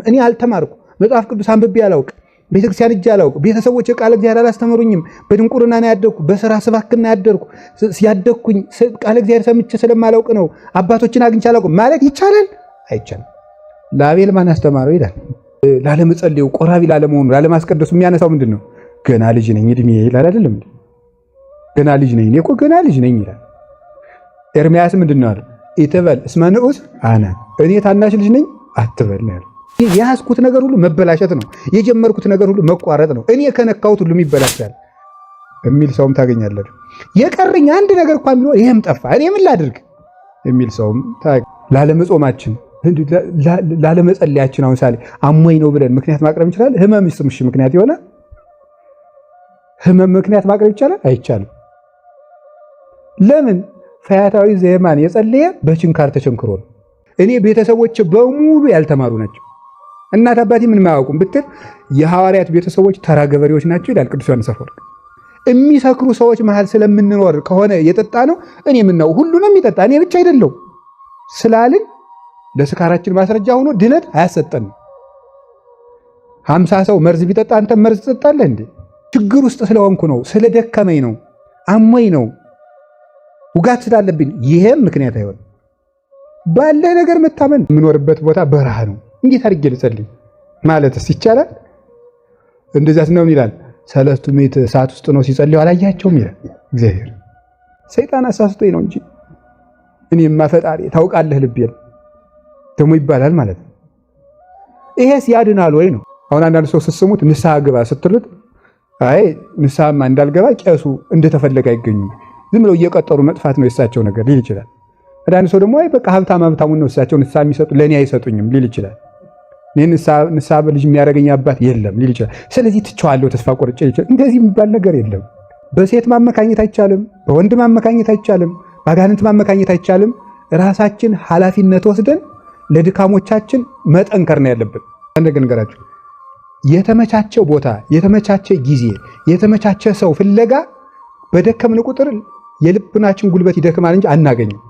እኔ አልተማርኩ፣ መጽሐፍ ቅዱስ አንብቤ አላውቅ፣ ቤተክርስቲያን እጅ አላውቅ፣ ቤተሰቦች ቃለ እግዚአብሔር አላስተምሩኝም፣ በድንቁርና ነው ያደግኩ፣ በስራ ስባክና ያደግኩኝ ቃለ እግዚአብሔር ሰምቼ ስለማላውቅ ነው፣ አባቶችን አግኝቼ አላውቅም ማለት ይቻላል? አይቻልም። ለአቤል ማን አስተማረው ይላል። ላለመጸለዩ ቆራቢ ላለመሆኑ ላለማስቀደሱ የሚያነሳው ምንድን ነው? ገና ልጅ ነኝ እድሜ ይላል አይደለም? ገና ልጅ ነኝ እኔ እኮ ገና ልጅ ነኝ ይላል። ኤርምያስ ምንድን ነው አለ? ኢትበል እስመ ንዑስ አነ፣ እኔ ታናሽ ልጅ ነኝ አትበል ነው ያለው። የያዝኩት ነገር ሁሉ መበላሸት ነው፣ የጀመርኩት ነገር ሁሉ መቋረጥ ነው፣ እኔ ከነካሁት ሁሉ ይበላሻል የሚል ሰውም ታገኛለህ። የቀረኝ አንድ ነገር እንኳን ቢኖር ይሄም ጠፋ፣ እኔ ምን ላድርግ የሚል ሰውም ላለመጾማችን ላለመጸለያችን አሁን ሳሌ አሞኝ ነው ብለን ምክንያት ማቅረብ እንችላለን። ህመም ስምሽ ምክንያት የሆነ ህመም ምክንያት ማቅረብ ይቻላል? አይቻልም። ለምን? ፈያታዊ ዘየማን የጸለየ በችንካር ተቸንክሮ ነው። እኔ ቤተሰቦች በሙሉ ያልተማሩ ናቸው፣ እናት አባቴ ምንም አያውቁም ብትል የሐዋርያት ቤተሰቦች ተራ ገበሬዎች ናቸው ይላል ቅዱስ ዮሐንስ አፈወርቅ። የሚሰክሩ ሰዎች መሃል ስለምንኖር ከሆነ የጠጣ ነው እኔ ምነው ሁሉንም የሚጠጣ እኔ ብቻ አይደለው ስላልን ለስካራችን ማስረጃ ሆኖ ድነት አያሰጠንም። 50 ሰው መርዝ ቢጠጣ አንተ መርዝ ትጠጣለህ እንዴ? ችግር ውስጥ ስለሆንኩ ነው፣ ስለደከመኝ ነው፣ አሞኝ ነው፣ ውጋት ስላለብኝ ይሄም ምክንያት አይሆንም። ባለ ነገር መታመን። የምኖርበት ቦታ በረሃ ነው፣ እንዴት አድርጌ ልጸልይ ማለትስ ይቻላል? እንደዚያስ ነው ይላል። ሰለስቱ ምዕት እሳት ውስጥ ነው ሲጸልዩ አላያቸውም ይላል እግዚአብሔር። ሰይጣን አሳስቶኝ ነው እንጂ እኔማ ፈጣሪ ታውቃለህ ልቤን ደግሞ ይባላል ማለት ነው። ይሄስ ያድናል ወይ ነው? አሁን አንዳንድ ሰው ስትስሙት ንስሐ ግባ ስትሉት አይ ንስሐማ እንዳልገባ ቄሱ እንደተፈለገ አይገኙም፣ ዝም ብለው እየቀጠሩ መጥፋት ነው የእሳቸው ነገር ሊል ይችላል። አንዳንድ ሰው ደግሞ አይ በቃ ሀብታሙን ነው እሳቸው ንስሐ የሚሰጡ ለእኔ አይሰጡኝም ሊል ይችላል። እኔ ንስሐ በልጅ የሚያደርገኝ አባት የለም ሊል ይችላል። ስለዚህ ትቼዋለሁ ተስፋ ቆርጬ ይችላል። እንደዚህ የሚባል ነገር የለም። በሴት ማመካኘት አይቻልም፣ በወንድ ማመካኘት አይቻልም፣ በአጋንንት ማመካኘት አይቻልም። ራሳችን ኃላፊነት ወስደን ለድካሞቻችን መጠንከር ነው ያለብን። አንድ ነገራችሁ የተመቻቸው ቦታ፣ የተመቻቸ ጊዜ፣ የተመቻቸ ሰው ፍለጋ በደከምን ቁጥር የልብናችን ጉልበት ይደክማል እንጂ አናገኝም።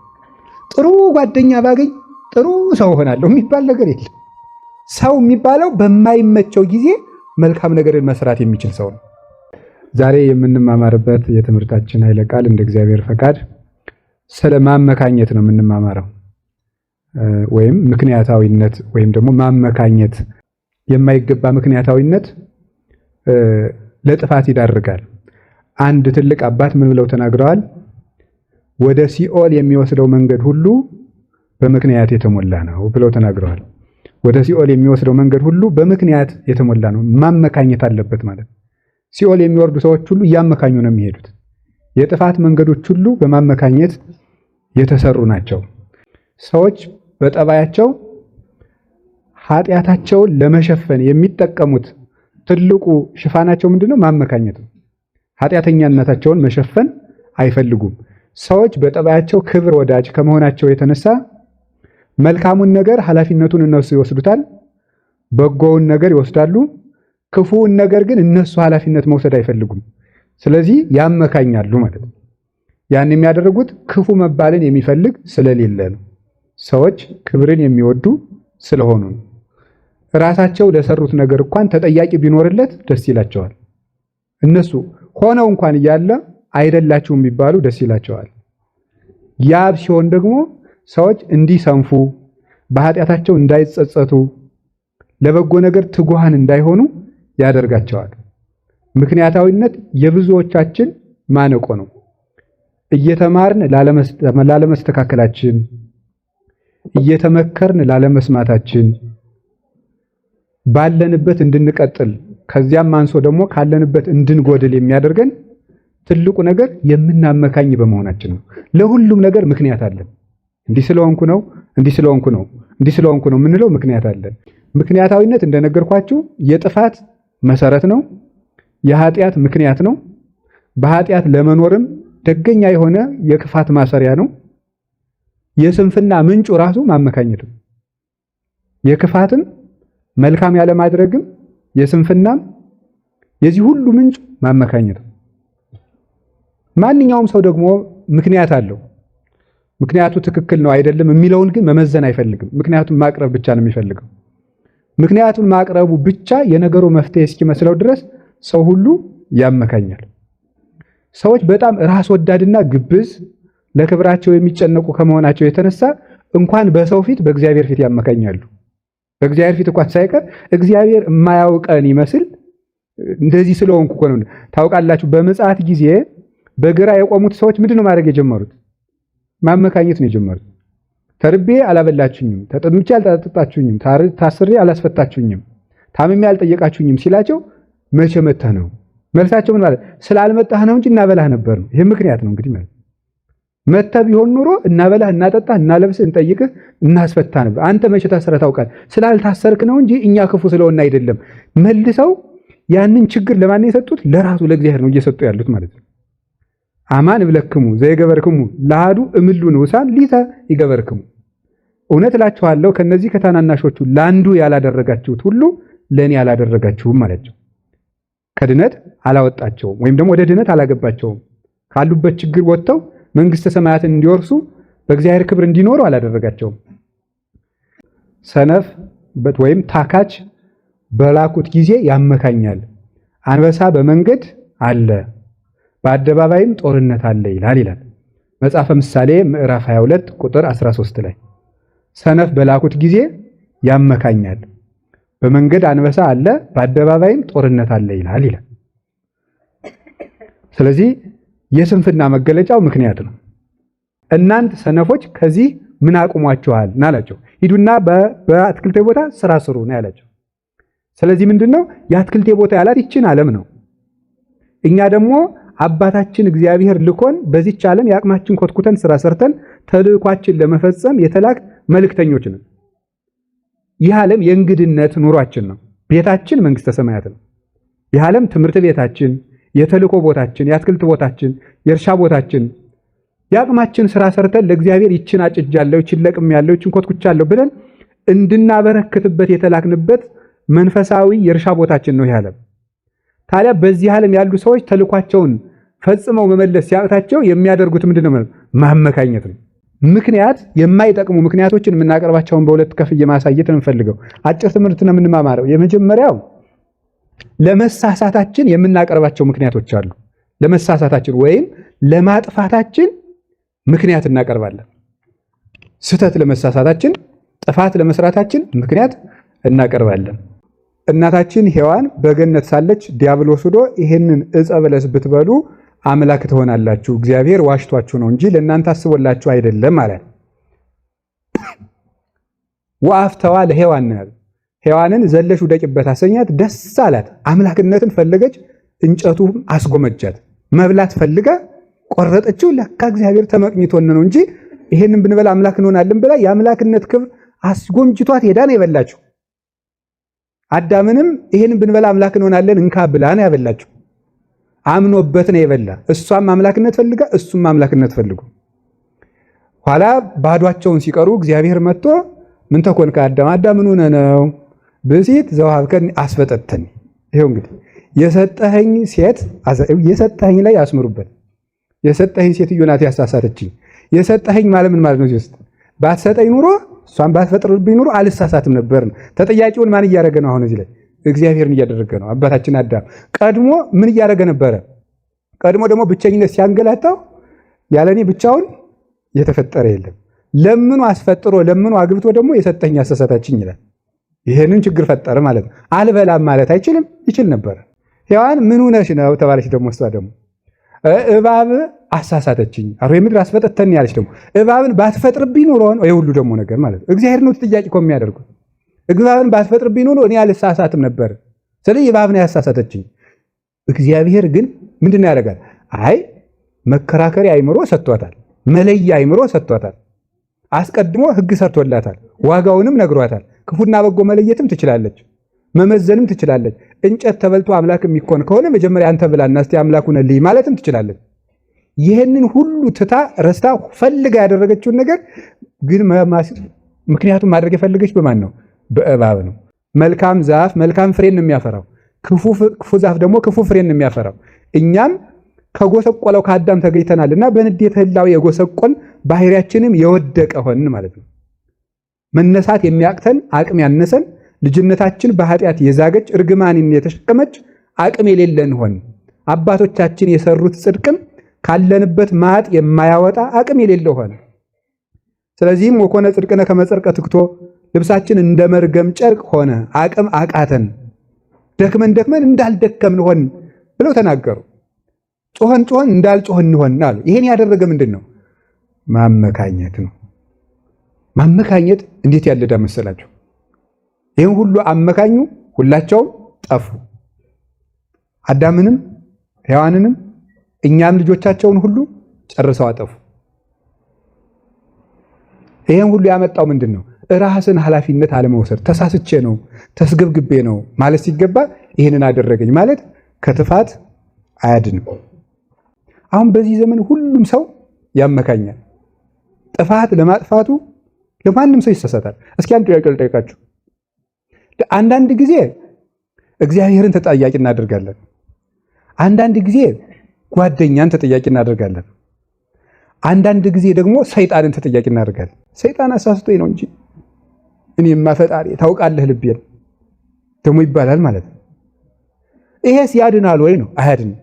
ጥሩ ጓደኛ ባገኝ ጥሩ ሰው ሆናለሁ የሚባል ነገር የለም። ሰው የሚባለው በማይመቸው ጊዜ መልካም ነገርን መስራት የሚችል ሰው ነው። ዛሬ የምንማማርበት የትምህርታችን ኃይለ ቃል እንደ እግዚአብሔር ፈቃድ ስለ ማመካኘት ነው የምንማማረው። ወይም ምክንያታዊነት ወይም ደግሞ ማመካኘት፣ የማይገባ ምክንያታዊነት ለጥፋት ይዳርጋል። አንድ ትልቅ አባት ምን ብለው ተናግረዋል? ወደ ሲኦል የሚወስደው መንገድ ሁሉ በምክንያት የተሞላ ነው ብለው ተናግረዋል። ወደ ሲኦል የሚወስደው መንገድ ሁሉ በምክንያት የተሞላ ነው። ማመካኘት አለበት ማለት። ሲኦል የሚወርዱ ሰዎች ሁሉ እያመካኙ ነው የሚሄዱት። የጥፋት መንገዶች ሁሉ በማመካኘት የተሰሩ ናቸው። ሰዎች በጠባያቸው ኃጢአታቸውን ለመሸፈን የሚጠቀሙት ትልቁ ሽፋናቸው ምንድነው? ማመካኘት ነው። ኃጢአተኛነታቸውን መሸፈን አይፈልጉም። ሰዎች በጠባያቸው ክብር ወዳጅ ከመሆናቸው የተነሳ መልካሙን ነገር ኃላፊነቱን እነሱ ይወስዱታል፣ በጎውን ነገር ይወስዳሉ። ክፉውን ነገር ግን እነሱ ኃላፊነት መውሰድ አይፈልጉም። ስለዚህ ያመካኛሉ ማለት ነው። ያን የሚያደርጉት ክፉ መባልን የሚፈልግ ስለሌለ ነው። ሰዎች ክብርን የሚወዱ ስለሆኑ ነው። ራሳቸው ለሰሩት ነገር እንኳን ተጠያቂ ቢኖርለት ደስ ይላቸዋል። እነሱ ሆነው እንኳን እያለ አይደላችሁም ቢባሉ ደስ ይላቸዋል። ያብ ሲሆን ደግሞ ሰዎች እንዲሰንፉ፣ በኃጢአታቸው እንዳይጸጸቱ፣ ለበጎ ነገር ትጉሃን እንዳይሆኑ ያደርጋቸዋል። ምክንያታዊነት የብዙዎቻችን ማነቆ ነው። እየተማርን ላለመስተካከላችን፣ እየተመከርን ላለመስማታችን፣ ባለንበት እንድንቀጥል ከዚያም አንሶ ደግሞ ካለንበት እንድንጎድል የሚያደርገን ትልቁ ነገር የምናመካኝ በመሆናችን ነው። ለሁሉም ነገር ምክንያት አለን። እንዲህ ስለሆንኩ ነው፣ እንዲህ ስለሆንኩ ነው፣ እንዲህ ስለሆንኩ ነው የምንለው ምክንያት አለን። ምክንያታዊነት እንደነገርኳችሁ የጥፋት መሰረት ነው፣ የኃጢአት ምክንያት ነው። በኃጢአት ለመኖርም ደገኛ የሆነ የክፋት ማሰሪያ ነው። የስንፍና ምንጩ ራሱ ማመካኘት ነው። የክፋትም መልካም ያለማድረግም የስንፍናም የዚህ ሁሉ ምንጭ ማመካኘት ነው። ማንኛውም ሰው ደግሞ ምክንያት አለው። ምክንያቱ ትክክል ነው አይደለም የሚለውን ግን መመዘን አይፈልግም። ምክንያቱም ማቅረብ ብቻ ነው የሚፈልገው። ምክንያቱን ማቅረቡ ብቻ የነገሩ መፍትሄ እስኪመስለው ድረስ ሰው ሁሉ ያመካኛል። ሰዎች በጣም ራስ ወዳድና ግብዝ ለክብራቸው የሚጨነቁ ከመሆናቸው የተነሳ እንኳን በሰው ፊት በእግዚአብሔር ፊት ያመካኛሉ። በእግዚአብሔር ፊት እንኳን ሳይቀር እግዚአብሔር የማያውቀን ይመስል እንደዚህ ስለሆንኩ እኮ ነው። ታውቃላችሁ፣ በምጽአት ጊዜ በግራ የቆሙት ሰዎች ምንድን ነው ማድረግ የጀመሩት? ማመካኘት ነው የጀመሩት። ተርቤ አላበላችሁኝም፣ ተጠምቼ አልጠጣችሁኝም፣ ታስሬ አላስፈታችሁኝም፣ ታምሜ አልጠየቃችሁኝም ሲላቸው መቼ መጣህ ነው መልሳቸው። ምን ማለት? ስላልመጣህ ነው እንጂ እናበላህ ነበር ነው። ይሄ ምክንያት ነው እንግዲህ ማለት። መተህ ቢሆን ኑሮ እናበላህ፣ እናጠጣህ፣ እናለብስህ፣ እንጠይቅህ፣ እናስፈታ ነበር። አንተ መቼ ታሰረህ ታውቃለህ? ስላልታሰርክ ነው እንጂ እኛ ክፉ ስለሆነ አይደለም። መልሰው ያንን ችግር ለማን የሰጡት? ለራሱ ለእግዚአብሔር ነው እየሰጡ ያሉት ማለት ነው። አማን እብለክሙ ዘይገበርክሙ ለአሐዱ እምሉ ንዑሳን ሊተ ይገበርክሙ። እውነት እላችኋለሁ ከነዚህ ከታናናሾቹ ለአንዱ ያላደረጋችሁት ሁሉ ለእኔ ያላደረጋችሁም አላቸው። ከድነት አላወጣቸውም ወይም ደግሞ ወደ ድነት አላገባቸውም። ካሉበት ችግር ወጥተው መንግስተ ሰማያትን እንዲወርሱ በእግዚአብሔር ክብር እንዲኖሩ አላደረጋቸውም። ሰነፍ ወይም ታካች በላኩት ጊዜ ያመካኛል። አንበሳ በመንገድ አለ፣ በአደባባይም ጦርነት አለ ይላል መጽሐፈ ምሳሌ ምዕራፍ 22 ቁጥር 13 ላይ። ሰነፍ በላኩት ጊዜ ያመካኛል፣ በመንገድ አንበሳ አለ፣ በአደባባይም ጦርነት አለ ይላል። ስለዚህ የስንፍና መገለጫው ምክንያት ነው። እናንተ ሰነፎች ከዚህ ምን አቁሟችኋል ናላቸው። ሂዱና በአትክልቴ ቦታ ስራ ስሩ ነው ያላቸው። ስለዚህ ምንድነው የአትክልቴ ቦታ ያላት ይችን ዓለም ነው። እኛ ደግሞ አባታችን እግዚአብሔር ልኮን በዚች ዓለም የአቅማችን ኮትኩተን ስራ ሰርተን ተልእኳችን ለመፈጸም የተላክ መልእክተኞች ነን። ይህ ዓለም የእንግድነት ኑሯችን ነው። ቤታችን መንግስተ ሰማያት ነው። ይህ ዓለም ትምህርት ቤታችን፣ የተልእኮ ቦታችን፣ የአትክልት ቦታችን፣ የእርሻ ቦታችን፣ የአቅማችን ስራ ሰርተን ለእግዚአብሔር ይችን አጭጃለሁ፣ ይችን ለቅሜያለሁ፣ ይችን ኮትኩቻለሁ ብለን እንድናበረክትበት የተላክንበት መንፈሳዊ የእርሻ ቦታችን ነው ይህ ዓለም። ታዲያ በዚህ ዓለም ያሉ ሰዎች ተልኳቸውን ፈጽመው መመለስ ሲያቅታቸው የሚያደርጉት ምንድነው? ማመካኘት ነው። ምክንያት የማይጠቅሙ ምክንያቶችን የምናቀርባቸውን በሁለት ከፍዬ ማሳየት ነው የምፈልገው። አጭር ትምህርት ነው የምንማማረው። የመጀመሪያው ለመሳሳታችን የምናቀርባቸው ምክንያቶች አሉ። ለመሳሳታችን ወይም ለማጥፋታችን ምክንያት እናቀርባለን። ስህተት ለመሳሳታችን፣ ጥፋት ለመስራታችን ምክንያት እናቀርባለን። እናታችን ሔዋን በገነት ሳለች ዲያብሎስ ሄዶ ይሄንን ዕፀ በለስ ብትበሉ አምላክ ትሆናላችሁ፣ እግዚአብሔር ዋሽቷችሁ ነው እንጂ ለእናንተ አስቦላችሁ አይደለም ማለት። ወአፍተዋ ለሔዋን ነው። ሔዋንን ዘለሽ ውደቂበት አሰኛት፣ ደስ አላት፣ አምላክነትን ፈለገች፣ እንጨቱ አስጎመጃት። መብላት ፈልጋ ቆረጠችው። ለካ እግዚአብሔር ተመቅኝቶን ነው እንጂ ይሄንን ብንበላ አምላክ እንሆናለን ብላ የአምላክነት ክብር አስጎምጅቷት ሄዳ ነው የበላችሁ። አዳምንም ይሄንን ብንበላ አምላክ እንሆናለን እንካ ብላ ነው ያበላችሁ። አምኖበት ነው የበላ። እሷም አምላክነት ፈልጋ እሱም አምላክነት ፈልጉ። ኋላ ባዷቸውን ሲቀሩ እግዚአብሔር መጥቶ ምን ተኮንከ አዳም? አዳም ምን ሆነ ነው? ብእሲት ዘወሀብከኒ አስፈጠተኒ። ይሄው እንግዲህ የሰጠኸኝ ሴት የሰጠኸኝ ላይ ያስምሩበት። የሰጠኸኝ ሴትዮ ናት ያሳሳተችኝ። የሰጠኸኝ ማለት ምን ማለት ነው? ሲስት ባትሰጠኝ ኑሮ እሷን ባትፈጥርብኝ ኑሮ አልሳሳትም ነበር ነው። ተጠያቂውን ማን እያደረገ ነው? አሁን እዚህ ላይ እግዚአብሔርን እያደረገ ነው። አባታችን አዳም ቀድሞ ምን እያደረገ ነበረ? ቀድሞ ደግሞ ብቸኝነት ሲያንገላታው ያለኔ ብቻውን የተፈጠረ የለም። ለምኑ አስፈጥሮ ለምኑ አግብቶ ደግሞ የሰጠኝ አሳሳታችኝ ይላል። ይሄንን ችግር ፈጠረ ማለት ነው። አልበላም ማለት አይችልም? ይችል ነበር። ሔዋን ምን ሆነሽ ነው ተባለች። ደግሞ እሷ ደግሞ እባብ አሳሳተችኝ፣ አርዌ ምድር አስፈጠተኝ ያለች ደግሞ እባብን ባትፈጥርብኝ ኑሮ ነው የሁሉ ደግሞ ነገር ማለት ነው። እግዚአብሔር ነው ተጠያቂ እኮ የሚያደርጉት። እባብን ባትፈጥርብኝ ኑሮ እኔ አልሳሳትም ነበር። ስለዚህ እባብን ያሳሳተችኝ። እግዚአብሔር ግን ምንድነው ያደርጋል? አይ መከራከሪያ አይምሮ ሰጥቷታል፣ መለያ አይምሮ ሰጥቷታል። አስቀድሞ ሕግ ሰርቶላታል፣ ዋጋውንም ነግሯታል። ክፉና በጎ መለየትም ትችላለች፣ መመዘንም ትችላለች። እንጨት ተበልቶ አምላክ የሚኮን ከሆነ መጀመሪያ አንተ ብላና እስቲ አምላክ ሁነልኝ ማለትም ትችላለች። ይህንን ሁሉ ትታ ረስታ ፈልጋ ያደረገችውን ነገር ግን ምክንያቱም ማድረግ የፈለገች በማን ነው? በእባብ ነው። መልካም ዛፍ መልካም ፍሬን ነው የሚያፈራው፣ ክፉ ዛፍ ደግሞ ክፉ ፍሬን ነው የሚያፈራው። እኛም ከጎሰቆለው ከአዳም ተገኝተናልና በንዴተ ሕላዌ የጎሰቆል ባህሪያችንም የወደቀ ሆንን ማለት ነው። መነሳት የሚያቅተን አቅም ያነሰን ልጅነታችን በኃጢአት የዛገች እርግማንን የተሸከመች አቅም የሌለን ሆን። አባቶቻችን የሰሩት ጽድቅም ካለንበት ማጥ የማያወጣ አቅም የሌለው ሆነ። ስለዚህም ወኮነ ጽድቅነ ከመ ጽድቀ ትክቶ ልብሳችን እንደ መርገም ጨርቅ ሆነ፣ አቅም አቃተን፣ ደክመን እንዳልደከምን ሆን ብለው ተናገሩ። ጮኸን እንዳልጮኸን ሆን አሉ። ይሄን ያደረገ ምንድን ነው? ማመካኘት ነው። ማመካኘት እንዴት ያለ ዕዳ መሰላችሁ? ይህን ሁሉ አመካኙ፣ ሁላቸውም ጠፉ። አዳምንም ሔዋንንም እኛም ልጆቻቸውን ሁሉ ጨርሰው አጠፉ። ይህን ሁሉ ያመጣው ምንድን ነው? ራስን ኃላፊነት አለመውሰድ። ተሳስቼ ነው ተስገብግቤ ነው ማለት ሲገባ ይህንን አደረገኝ ማለት ከጥፋት አያድንም። አሁን በዚህ ዘመን ሁሉም ሰው ያመካኛል። ጥፋት ለማጥፋቱ ለማንም ሰው ይሳሳታል። እስኪ አንዱ ያቀልጠይቃችሁ። አንዳንድ ጊዜ እግዚአብሔርን ተጠያቂ እናደርጋለን። አንዳንድ ጊዜ ጓደኛን ተጠያቂ እናደርጋለን። አንዳንድ ጊዜ ደግሞ ሰይጣንን ተጠያቂ እናደርጋለን። ሰይጣን አሳስቶኝ ነው እንጂ እኔማ ፈጣሪ ታውቃለህ ልቤን ደግሞ ይባላል ማለት ነው። ይሄስ ያድናል ወይ ነው? አያድንም።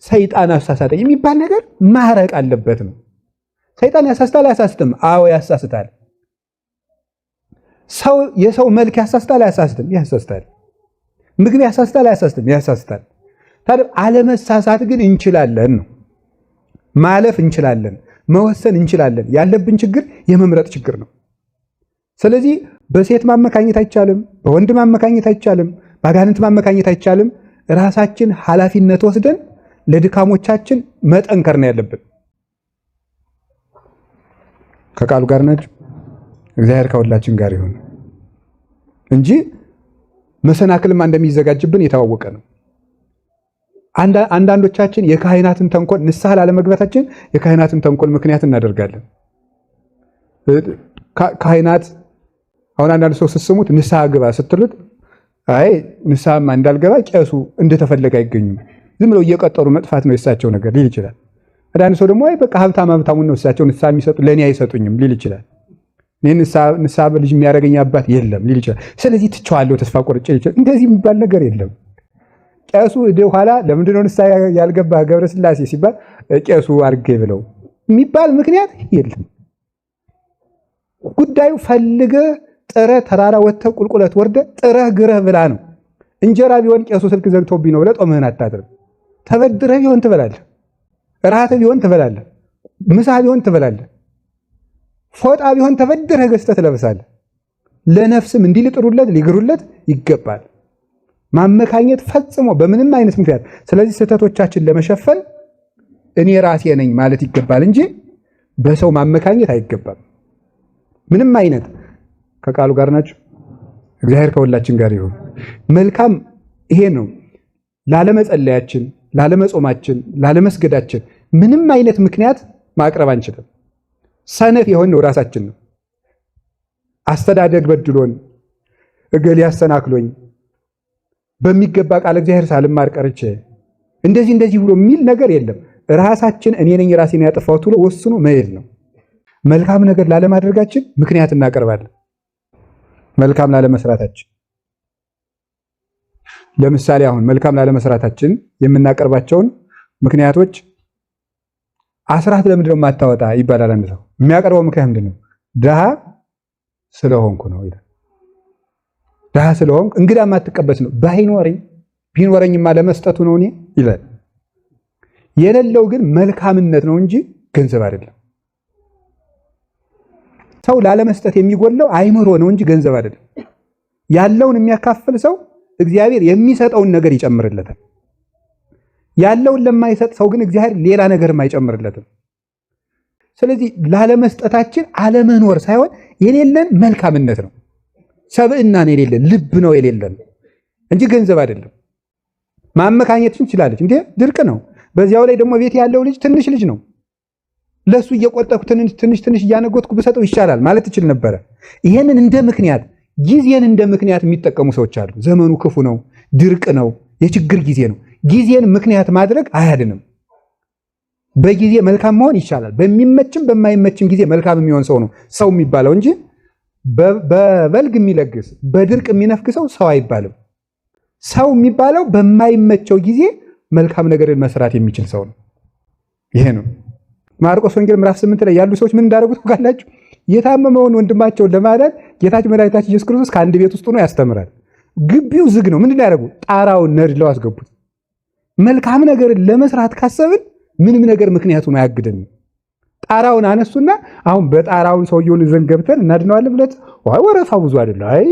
ሰይጣን አሳሳተኝ የሚባል ነገር ማረቅ አለበት ነው። ሰይጣን ያሳስታል አያሳስትም? አዎ ያሳስታል። የሰው መልክ ያሳስታል አያሳስትም? ያሳስታል። ምግብ ያሳስታል አያሳስትም? ያሳስታል። ታዲያ አለመሳሳት ግን እንችላለን ነው። ማለፍ እንችላለን፣ መወሰን እንችላለን። ያለብን ችግር የመምረጥ ችግር ነው። ስለዚህ በሴት ማመካኘት አይቻልም፣ በወንድ ማመካኘት አይቻልም፣ በአጋንንት ማመካኘት አይቻልም። ራሳችን ኃላፊነት ወስደን ለድካሞቻችን መጠንከር ነው ያለብን። ከቃሉ ጋር ናችሁ። እግዚአብሔር ከሁላችን ጋር ይሁን እንጂ መሰናክልማ እንደሚዘጋጅብን የታወቀ ነው። አንዳንዶቻችን የካህናትን ተንኮል ንስሐ ላለመግባታችን የካህናትን ተንኮል ምክንያት እናደርጋለን። ካህናት አሁን አንዳንድ ሰው ስትስሙት ንስሐ ግባ ስትሉት አይ ንስሐማ እንዳልገባ ቄሱ እንደተፈለገ አይገኙም፣ ዝም ብለው እየቀጠሩ መጥፋት ነው የእሳቸው ነገር ሊል ይችላል። አንዳንድ ሰው ደግሞ አይ በቃ ሀብታሙን ነው እሳቸው ንስሐ የሚሰጡ ለእኔ አይሰጡኝም ሊል ይችላል። እኔ ንስሐ ልጅ የሚያደርገኝ አባት የለም ሊል ይችላል። ስለዚህ ትቼዋለሁ ተስፋ ቆርጬ ይችላል። እንደዚህ የሚባል ነገር የለም። ቄሱ ኋላ ለምንድነው ንስሐ ያልገባህ ገብረ ሥላሴ ሲባል ቄሱ አድርጌ ብለው የሚባል ምክንያት የለም። ጉዳዩ ፈልገህ ጥረህ ተራራ ወጥተህ ቁልቁለት ወርደህ ጥረህ ግረህ ብላ ነው። እንጀራ ቢሆን ቄሱ ስልክ ዘግቶብኝ ነው ብለህ ጦምህን አታድርም። ተበድረህ ቢሆን ትበላለህ፣ ራት ቢሆን ትበላለህ፣ ምሳ ቢሆን ትበላለህ፣ ፎጣ ቢሆን ተበድረህ ገዝተህ ትለብሳለህ። ለነፍስም እንዲህ ሊጥሩለት ሊግሩለት ይገባል። ማመካኘት ፈጽሞ በምንም አይነት ምክንያት። ስለዚህ ስህተቶቻችን ለመሸፈን እኔ ራሴ ነኝ ማለት ይገባል እንጂ በሰው ማመካኘት አይገባም። ምንም አይነት ከቃሉ ጋር ናችሁ። እግዚአብሔር ከሁላችን ጋር ይሁን። መልካም ይሄ ነው። ላለመጸለያችን፣ ላለመጾማችን፣ ላለመስገዳችን ምንም አይነት ምክንያት ማቅረብ አንችልም። ሰነፍ የሆነው ራሳችን ነው። አስተዳደግ በድሎን፣ እገሌ ያሰናክሎኝ፣ በሚገባ ቃል እግዚአብሔር ሳልማር ቀርቼ እንደዚህ ብሎ የሚል ነገር የለም። ራሳችን እኔ ነኝ ራሴን ያጠፋሁት ብሎ ወስኖ መሄድ ነው። መልካም ነገር ላለማድረጋችን ምክንያት እናቀርባለን። መልካም ላለመስራታችን ለምሳሌ አሁን መልካም ላለመስራታችን የምናቀርባቸውን ምክንያቶች አስራት ለምንድን ነው የማታወጣ ይባላል። አንድ ሰው የሚያቀርበው ምክንያት ምንድን ነው? ድሃ ስለሆንኩ ነው ይላል። ድሃ ስለሆንኩ እንግዳ ማትቀበስ ነው። ቢኖረኝማ ለመስጠቱ ነው እኔ ይላል። የሌለው ግን መልካምነት ነው እንጂ ገንዘብ አይደለም። ሰው ላለመስጠት የሚጎለው አይምሮ ነው እንጂ ገንዘብ አይደለም። ያለውን የሚያካፍል ሰው እግዚአብሔር የሚሰጠውን ነገር ይጨምርለታል። ያለውን ለማይሰጥ ሰው ግን እግዚአብሔር ሌላ ነገርም አይጨምርለትም። ስለዚህ ላለመስጠታችን አለመኖር ሳይሆን የሌለን መልካምነት ነው። ሰብዕና ነው የሌለን፣ ልብ ነው የሌለን እንጂ ገንዘብ አይደለም። ማመካኘት እንችላለች እንዴ? ድርቅ ነው። በዚያው ላይ ደግሞ ቤት ያለው ልጅ ትንሽ ልጅ ነው። ለሱ እየቆጠብኩ ትንሽ እያነጎትኩ ብሰጠው ይሻላል ማለት ትችል ነበረ። ይሄንን እንደ ምክንያት ጊዜን እንደ ምክንያት የሚጠቀሙ ሰዎች አሉ። ዘመኑ ክፉ ነው፣ ድርቅ ነው፣ የችግር ጊዜ ነው። ጊዜን ምክንያት ማድረግ አያድንም። በጊዜ መልካም መሆን ይቻላል። በሚመችም በማይመችም ጊዜ መልካም የሚሆን ሰው ነው ሰው የሚባለው እንጂ በበልግ የሚለግስ በድርቅ የሚነፍግ ሰው አይባልም። ሰው የሚባለው በማይመቸው ጊዜ መልካም ነገርን መስራት የሚችል ሰው ነው። ይሄ ነው ማርቆስ ወንጌል ምዕራፍ 8 ላይ ያሉ ሰዎች ምን እንዳደረጉት ታውቃላችሁ? የታመመውን ወንድማቸውን ለማዳን ጌታችን መድኃኒታችን ኢየሱስ ክርስቶስ ከአንድ ቤት ውስጥ ሆኖ ያስተምራል። ግቢው ዝግ ነው። ምንድን ያደረጉ? ጣራውን ነድለው አስገቡት። መልካም ነገርን ለመስራት ካሰብን ምንም ነገር ምክንያቱን አያግደንም። ጣራውን አነሱና አሁን በጣራውን ሰውየውን ይዘን ገብተን እናድነዋለን ብለት ወረፋው ብዙ አይደለም፣ አይ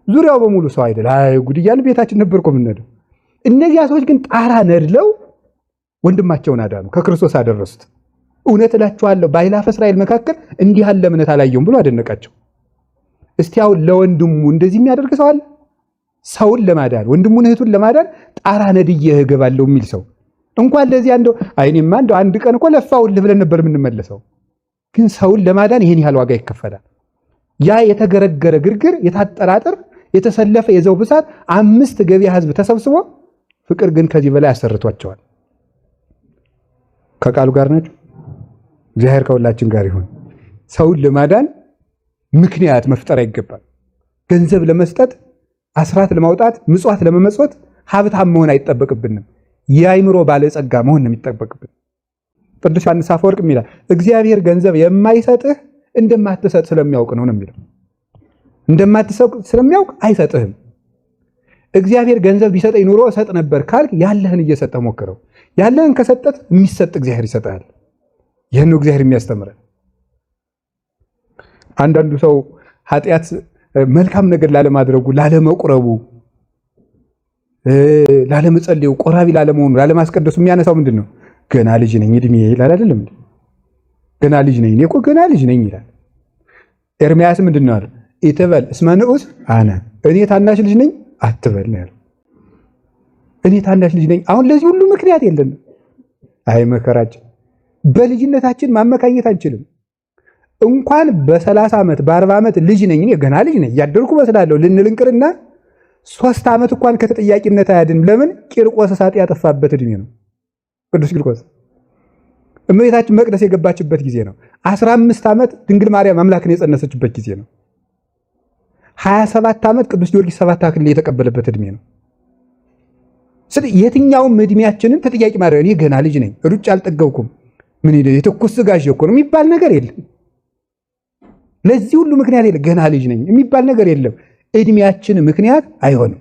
ዙሪያው በሙሉ ሰው አይደለም፣ አይ ጉድ እያልን ቤታችን ነበር እኮ የምንሄደው። እነዚያ ሰዎች ግን ጣራ ነድለው ወንድማቸውን አዳኑ፣ ከክርስቶስ አደረሱት። እውነት እላችኋለሁ በአእላፈ እስራኤል መካከል እንዲህ ያለ እምነት አላየሁም ብሎ አደነቃቸው። እስቲ አሁን ለወንድሙ እንደዚህ የሚያደርግ ሰው አለ? ሰውን ለማዳን ወንድሙን እህቱን ለማዳን ጣራ ነድዬ እገባለሁ የሚል ሰው እንኳን ለዚህ አይኔማ እንደው አንድ ቀን እኮ ለፋውልህ ብለን ነበር የምንመለሰው። ግን ሰውን ለማዳን ይሄን ያህል ዋጋ ይከፈላል። ያ የተገረገረ ግርግር፣ የታጠራጥር የተሰለፈ የዘው ብሳት 5 ገበያ ህዝብ ተሰብስቦ ፍቅር ግን ከዚህ በላይ አሰርቷቸዋል። ከቃሉ ጋር ናቸው። እግዚአብሔር ከሁላችን ጋር ይሁን። ሰውን ለማዳን ምክንያት መፍጠር አይገባል። ገንዘብ ለመስጠት፣ አስራት ለማውጣት፣ ምጽዋት ለመመጽወት ሀብታም መሆን አይጠበቅብንም። የአይምሮ ባለጸጋ መሆን ነው የሚጠበቅብን። ቅዱስ ዮሐንስ አፈወርቅ ይላል እግዚአብሔር ገንዘብ የማይሰጥህ እንደማትሰጥ ስለሚያውቅ ነው የሚለው። እንደማትሰጥ ስለሚያውቅ አይሰጥህም። እግዚአብሔር ገንዘብ ቢሰጠኝ ኑሮ እሰጥ ነበር ካልክ ያለህን እየሰጠህ ሞክረው። ያለህን ከሰጠት የሚሰጥ እግዚአብሔር ይሰጣል። ይህን ነው እግዚአብሔር የሚያስተምረን። አንዳንዱ ሰው ኃጢአት መልካም ነገር ላለማድረጉ፣ ላለመቁረቡ፣ ላለመጸለዩ፣ ቆራቢ ላለመሆኑ፣ ላለማስቀደሱ የሚያነሳው ምንድን ነው? ገና ልጅ ነኝ እድሜ ይላል አይደለም? ገና ልጅ ነኝ እኔ እኮ ገና ልጅ ነኝ ይላል። ኤርምያስ ምንድን ነው አለ? ኢትበል እስመ ንዑስ አነ፣ እኔ ታናሽ ልጅ ነኝ አትበል ነው ያለው። እኔ ታናሽ ልጅ ነኝ። አሁን ለዚህ ሁሉ ምክንያት የለንም። አይ መከራችን። በልጅነታችን ማመካኘት አንችልም። እንኳን በ30 ዓመት በ40 ዓመት ልጅ ነኝ እኔ ገና ልጅ ነኝ እያደርኩ በስላለሁ ልንልንቅርና 3 ዓመት እንኳን ከተጠያቂነት አያድንም። ለምን? ቂርቆስ እሳት ያጠፋበት እድሜ ነው። ቅዱስ ቂርቆስ እመቤታችን መቅደስ የገባችበት ጊዜ ነው። 15 ዓመት ድንግል ማርያም አምላክን የጸነሰችበት ጊዜ ነው። 27 ዓመት ቅዱስ ጊዮርጊስ 7 አክሊል የተቀበለበት እድሜ ነው። ስለዚህ የትኛውም እድሜያችንን ተጠያቂ ማድረግ እኔ ገና ልጅ ነኝ ሩጭ አልጠገብኩም ምን የተኩስ ስጋሽ እኮ ነው የሚባል ነገር የለም። ለዚህ ሁሉ ምክንያት የለም። ገና ልጅ ነኝ የሚባል ነገር የለም። እድሜያችን ምክንያት አይሆንም።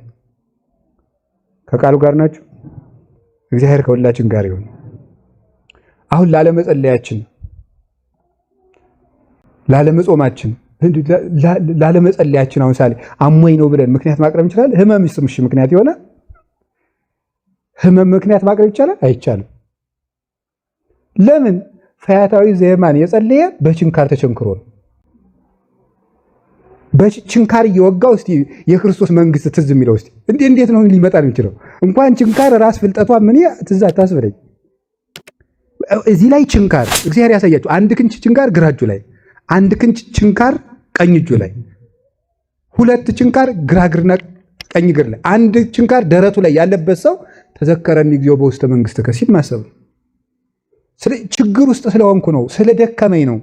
ከቃሉ ጋር ናችሁ። እግዚአብሔር ከሁላችን ጋር ይሁን። አሁን ላለመጸለያችን፣ ላለመጾማችን፣ ላለመጸለያችን አሁን ሳሌ አሞኝ ነው ብለን ምክንያት ማቅረብ እንችላለን። ህመም ይስምሽ ምክንያት የሆነ ህመም ምክንያት ማቅረብ ይቻላል? አይቻልም። ለምን? ፈያታዊ ዘየማን የጸለየ በችንካር ተቸንክሮ ነው። በችንካር እየወጋው እስቲ የክርስቶስ መንግስት ትዝ የሚለው እስቲ እንዴት ነው ሊመጣ የሚችለው? እንኳን ችንካር ራስ ፍልጠቷ ምን ትዝ አታስብለኝ። እዚህ ላይ ችንካር እግዚአብሔር ያሳያችሁ። አንድ ክንች ችንካር ግራ እጁ ላይ፣ አንድ ክንች ችንካር ቀኝ እጁ ላይ፣ 2 ችንካር ግራ እግርና ቀኝ እግር ላይ፣ አንድ ችንካር ደረቱ ላይ ያለበት ሰው ተዘከረኒ እግዚኦ በውስተ መንግሥትከ ሲል ማሰብ ነው። ችግር ውስጥ ስለሆንኩ ነው፣ ስለደከመኝ ነው፣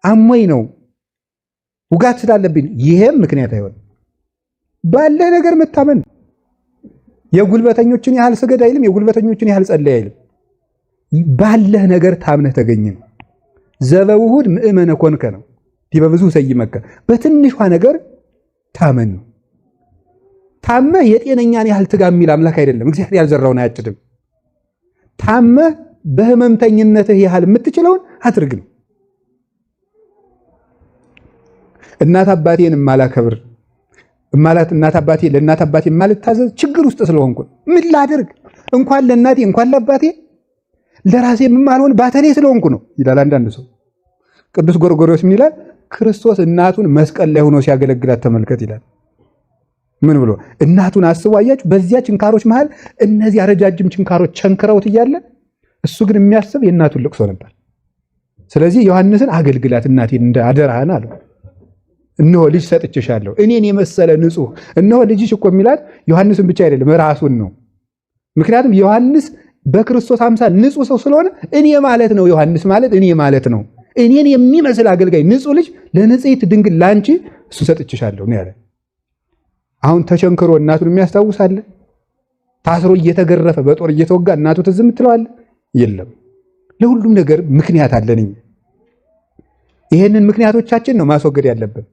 አሞኝ ነው፣ ውጋት ስላለብኝ። ይሄም ምክንያት አይሆንም። ባለህ ነገር መታመን። የጉልበተኞችን ያህል ስገድ አይልም፣ የጉልበተኞችን ያህል ጸልይ አይልም። ባለህ ነገር ታምነህ ተገኘ። ዘበውሁድ ምእመነ ኮንከ ነው። በብዙ ሰይመከ፣ በትንሿ ነገር ታመን ነው። ታመህ የጤነኛን ያህል ትጋ የሚል አምላክ አይደለም። እግዚአብሔር ያልዘራውን አያጭድም። ታመህ በህመምተኝነትህ ያህል የምትችለውን አድርግ ነው። እናት አባቴን የማላከብር እናት አባቴ ለእናት አባቴ የማልታዘዝ ችግር ውስጥ ስለሆንኩ ምን ላድርግ? እንኳን ለእናቴ እንኳን ለአባቴ ለራሴ የማልሆን ባተሌ ስለሆንኩ ነው ይላል አንዳንድ ሰው። ቅዱስ ጎርጎርዮስ ምን ይላል? ክርስቶስ እናቱን መስቀል ላይ ሆኖ ሲያገለግላት ተመልከት ይላል። ምን ብሎ? እናቱን አስቡ። አያችሁ፣ በዚያ ችንካሮች መሃል እነዚህ ረጃጅም ችንካሮች ቸንክረውት እያለ እሱ ግን የሚያስብ የእናቱን ልቅሶ ነበር። ስለዚህ ዮሐንስን አገልግላት እናቴን እንደ አደራህን አለው። እነሆ ልጅ ሰጥቼሻለሁ፣ እኔን የመሰለ ንጹሕ። እነሆ ልጅሽ እኮ የሚላት ዮሐንስን ብቻ አይደለም ራሱን ነው። ምክንያቱም ዮሐንስ በክርስቶስ አምሳል ንጹሕ ሰው ስለሆነ እኔ ማለት ነው። ዮሐንስ ማለት እኔ ማለት ነው። እኔን የሚመስል አገልጋይ ንጹሕ ልጅ ለንጽሕት ድንግል ላንቺ እሱን ሰጥቼሻለሁ ነው ያለ። አሁን ተቸንክሮ እናቱን የሚያስታውሳለ? ታስሮ እየተገረፈ በጦር እየተወጋ እናቱ ትዝ የምትለዋለ? የለም። ለሁሉም ነገር ምክንያት አለን። ይሄንን ምክንያቶቻችን ነው ማስወገድ ያለብን።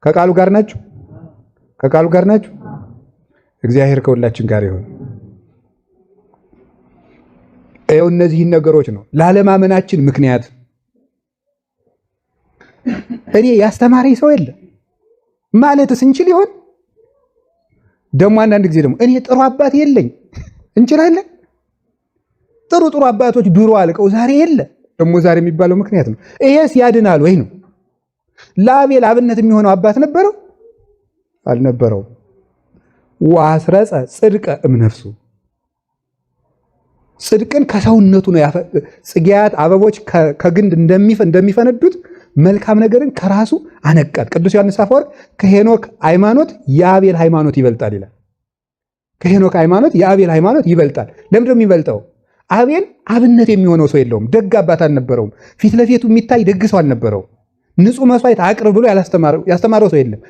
ከቃሉ ጋር ናችሁ? ከቃሉ ጋር ናችሁ? እግዚአብሔር ከሁላችን ጋር ይሁን። ይኸው እነዚህን ነገሮች ነው ላለማመናችን ምክንያት። እኔ ያስተማረኝ ሰው የለም ማለትስ እንችል ይሆን? ደግሞ አንዳንድ ጊዜ ደግሞ እኔ ጥሩ አባት የለኝ እንችላለን። ጥሩ አባቶች ድሮ አልቀው ዛሬ የለ። ደግሞ ዛሬ የሚባለው ምክንያት ነው። ይሄስ ያድናል ወይ ነው? ለአቤል አብነት የሚሆነው አባት ነበረው? አልነበረው። ወአስረጸ ጽድቀ እምነፍሱ፣ ጽድቅን ከሰውነቱ ነው ጽጌያት አበቦች ከግንድ እንደሚፈነዱት መልካም ነገርን ከራሱ አነቃት። ቅዱስ ዮሐንስ አፈወርቅ ከሄኖክ ሃይማኖት የአቤል ሃይማኖት ይበልጣል ይላል። ከሄኖክ ሃይማኖት የአቤል ሃይማኖት ይበልጣል። ለምንድነው የሚበልጠው? አቤል አብነት የሚሆነው ሰው የለውም። ደግ አባት አልነበረውም። ፊት ለፊቱ የሚታይ ደግ ሰው አልነበረውም። ንጹህ መስዋዕት አቅርብ ብሎ ያስተማረው ሰው የለም።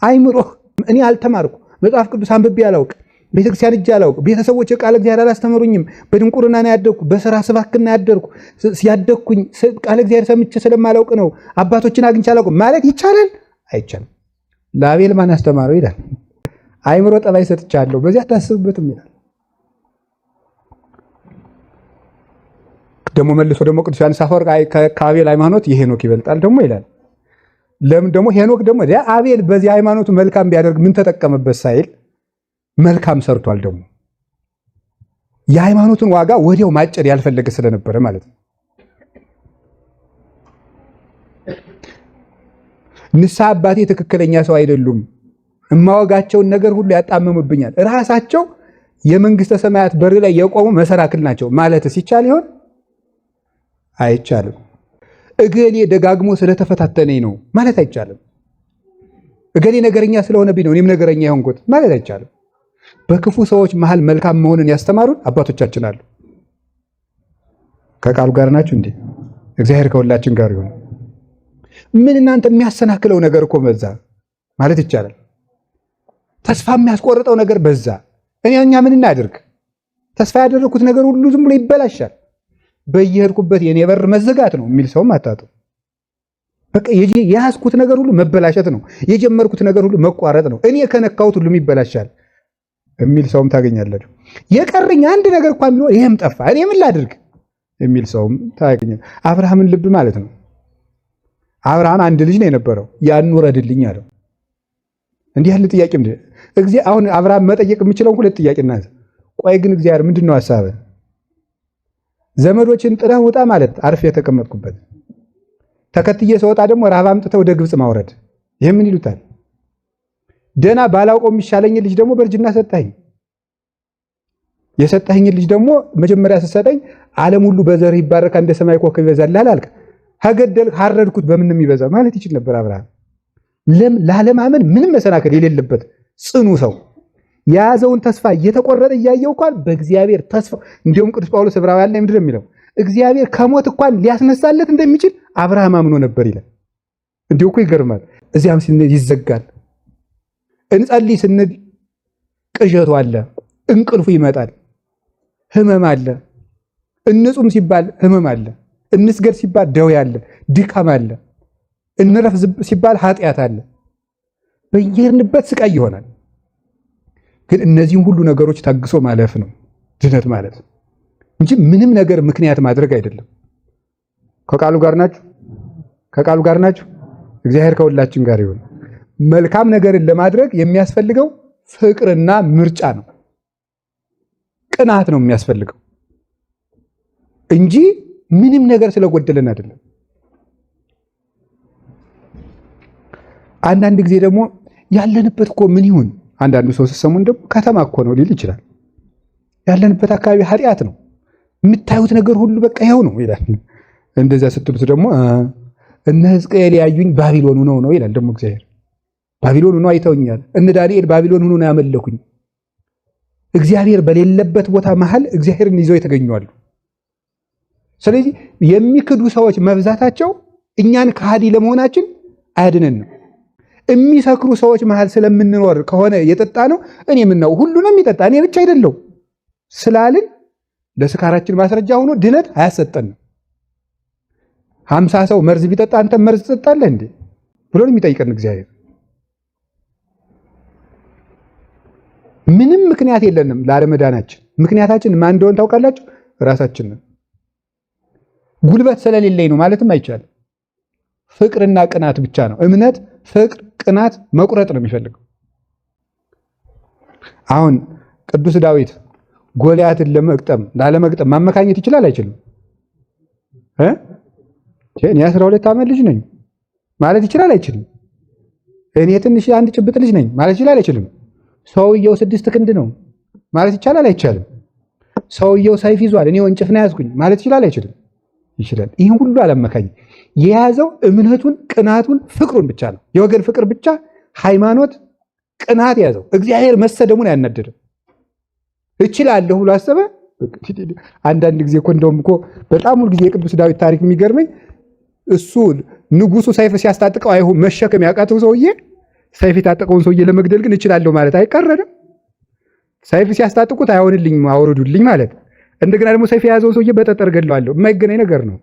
አይምሮ እኔ አልተማርኩ፣ መጽሐፍ ቅዱስ አንብቤ አላውቅ፣ ቤተክርስቲያን እጅ አላውቅ፣ ቤተሰቦች ቃለ እግዚአብሔር አላስተምሩኝም፣ በድንቁርና ነው ያደግኩ፣ በስራ ስባክና ያደርኩ፣ ሲያደግኩኝ ቃለ እግዚአብሔር ሰምቼ ስለማላውቅ ነው፣ አባቶችን አግኝቼ አላውቅም ማለት ይቻላል? አይቻልም። ለአቤል ማን አስተማረው ይላል። አይምሮ ጠባይ ሰጥቻለሁ፣ በዚያ አታስብበትም ይላል። ደግሞ መልሶ ደግሞ ቅዱስ ዮሐንስ አፈወርቅ ከአቤል ሃይማኖት የሄኖክ ይበልጣል ደግሞ ይላል። ለምን ደግሞ ሄኖክ ደግሞ አቤል በዚህ ሃይማኖቱ መልካም ቢያደርግ ምን ተጠቀመበት ሳይል መልካም ሰርቷል። ደግሞ የሃይማኖቱን ዋጋ ወዲያው ማጨድ ያልፈለገ ስለነበረ ማለት ነው። ንስሐ አባቴ ትክክለኛ ሰው አይደሉም፣ እማወጋቸውን ነገር ሁሉ ያጣመሙብኛል፣ ራሳቸው የመንግስተ ሰማያት በር ላይ የቆሙ መሰናክል ናቸው ማለትስ ይቻል ይሆን? አይቻልም። እገሌ ደጋግሞ ስለተፈታተነኝ ነው ማለት አይቻልም። እገሌ ነገረኛ ስለሆነብኝ ነው እኔም ነገረኛ የሆንኩት ማለት አይቻልም። በክፉ ሰዎች መሃል መልካም መሆንን ያስተማሩን አባቶቻችን አሉ። ከቃሉ ጋር ናችሁ እንዴ? እግዚአብሔር ከሁላችን ጋር ይሁን። ምን እናንተ የሚያሰናክለው ነገር እኮ በዛ ማለት ይቻላል። ተስፋ የሚያስቆርጠው ነገር በዛ። እኛ ምን እናድርግ? ተስፋ ያደረኩት ነገር ሁሉ ዝም ብሎ ይበላሻል። በየሄድኩበት የኔ በር መዘጋት ነው የሚል ሰውም አታጡ። በቃ የያዝኩት ነገር ሁሉ መበላሸት ነው፣ የጀመርኩት ነገር ሁሉ መቋረጥ ነው፣ እኔ ከነካሁት ሁሉም ይበላሻል የሚል ሰውም ታገኛለህ። የቀረኝ አንድ ነገር እንኳን ቢኖር ይሄም ጠፋ፣ እኔ ምን ላድርግ የሚል ሰውም ታገኛለህ። አብርሃምን ልብ ማለት ነው። አብርሃም አንድ ልጅ ነው የነበረው፣ ያን ውረድልኝ አለው። እንዲህ ያለ ጥያቄ አሁን አብርሃም መጠየቅ የሚችለው ሁለት ጥያቄ እናት። ቆይ ግን እግዚአብሔር ምንድን ነው ሐሳብህ? ዘመዶችን ጥለህ ውጣ ማለት አርፌ የተቀመጥኩበት፣ ተከትዬ ሰወጣ ደግሞ ረሃብ አምጥተህ ወደ ግብፅ ማውረድ፣ ይሄ ምን ይሉታል? ደና ባላውቀው የሚሻለኝ ልጅ ደግሞ በእርጅና ሰጠኸኝ። የሰጠኸኝ ልጅ ደግሞ መጀመሪያ ስትሰጠኝ ዓለም ሁሉ በዘርህ ይባረካል እንደ ሰማይ ኮከብ ይበዛልሃል አልክ። ከገደልክ ሀረድኩት በምንም ይበዛ ማለት ይችል ነበር አብርሃም። ላለማመን ምንም መሰናከል የሌለበት ጽኑ ሰው የያዘውን ተስፋ እየተቆረጠ እያየው እንኳን በእግዚአብሔር ተስፋ። እንዲሁም ቅዱስ ጳውሎስ ዕብራውያን ላይ ምንድን ነው የሚለው? እግዚአብሔር ከሞት እንኳን ሊያስነሳለት እንደሚችል አብርሃም አምኖ ነበር ይላል። እንዲሁ እኮ ይገርማል። እዚያም ስንል ይዘጋል። እንጸልይ ስንል ቅዠቱ አለ፣ እንቅልፉ ይመጣል፣ ህመም አለ። እንጹም ሲባል ህመም አለ፣ እንስገድ ሲባል ደዌ አለ፣ ድካም አለ፣ እንረፍ ሲባል ኃጢአት አለ። በየሄድንበት ስቃይ ይሆናል። ግን እነዚህም ሁሉ ነገሮች ታግሶ ማለፍ ነው ድነት ማለት እንጂ ምንም ነገር ምክንያት ማድረግ አይደለም። ከቃሉ ጋር ናችሁ? ከቃሉ ጋር ናችሁ? እግዚአብሔር ከሁላችን ጋር ይሁን። መልካም ነገርን ለማድረግ የሚያስፈልገው ፍቅርና ምርጫ ነው። ቅናት ነው የሚያስፈልገው እንጂ ምንም ነገር ስለጎደለን አይደለም። አንዳንድ ጊዜ ደግሞ ያለንበት እኮ ምን ይሁን፣ አንዳንዱ ሰው ሲሰሙን ደግሞ ከተማ እኮ ነው ሊል ይችላል። ያለንበት አካባቢ ኃጢአት ነው፣ የምታዩት ነገር ሁሉ በቃ ይኸው ነው ይላል። እንደዛ ስትሉት ደግሞ እነ ሕዝቅኤል ያዩኝ ባቢሎን ነው ይላል። ደግሞ እግዚአብሔር ባቢሎን ነው አይተውኛል። እነ ዳንኤል ባቢሎን ነው ያመለኩኝ። እግዚአብሔር በሌለበት ቦታ መሃል እግዚአብሔርን ይዘው የተገኙአሉ። ስለዚህ የሚክዱ ሰዎች መብዛታቸው እኛን ከሃዲ ለመሆናችን አያድነንም። የሚሰክሩ ሰዎች መሃል ስለምንኖር ከሆነ የጠጣ ነው እኔ ምን ነው ሁሉንም የሚጠጣ እኔ ብቻ አይደለው ስላልን ለስካራችን ማስረጃ ሆኖ ድነት አያሰጠንም። 50 ሰው መርዝ ቢጠጣ አንተ መርዝ ትጠጣለህ እንዴ ብሎ የሚጠይቀን እግዚአብሔር። ምንም ምክንያት የለንም ላለመዳናችን። ምክንያታችን ማን እንደሆነ ታውቃላችሁ? ራሳችን ነን። ጉልበት ስለሌለኝ ነው ማለትም አይቻልም። ፍቅርና ቅናት ብቻ ነው። እምነት፣ ፍቅር፣ ቅናት መቁረጥ ነው የሚፈልገው። አሁን ቅዱስ ዳዊት ጎልያትን ላለመግጠም ማመካኘት ይችላል አይችልም? እኔ 12 ዓመት ልጅ ነኝ ማለት ይችላል አይችልም? እኔ ትንሽ አንድ ጭብጥ ልጅ ነኝ ማለት ይችላል አይችልም? ሰውየው 6 ክንድ ነው ማለት ይቻላል አይቻልም? ሰውየው ሰይፍ ይዟል እኔ ወንጭፍ ነው ያዝኩኝ ማለት ይችላል አይችልም? ይችላል። ይህን ሁሉ አላመካኝ የያዘው እምነቱን፣ ቅናቱን፣ ፍቅሩን ብቻ ነው። የወገን ፍቅር ብቻ፣ ሃይማኖት፣ ቅናት ያዘው። እግዚአብሔር መሰደሙን አያናድድም። እችላለሁ ብሎ አሰበ። አንዳንድ ጊዜ እኮ እንደውም እኮ በጣም ሁሉ ጊዜ የቅዱስ ዳዊት ታሪክ የሚገርመኝ እሱ ንጉሱ ሰይፍ ሲያስታጥቀው አይሁን መሸከም ያቃተው ሰውዬ ሰይፍ የታጠቀውን ሰውዬ ለመግደል ግን እችላለሁ ማለት አይቀረንም። ሰይፍ ሲያስታጥቁት አይሆንልኝም አውርዱልኝ ማለት፣ እንደገና ደግሞ ሰይፍ የያዘውን ሰውዬ በጠጠር ገድለዋለሁ። የማይገናኝ ነገር ነው።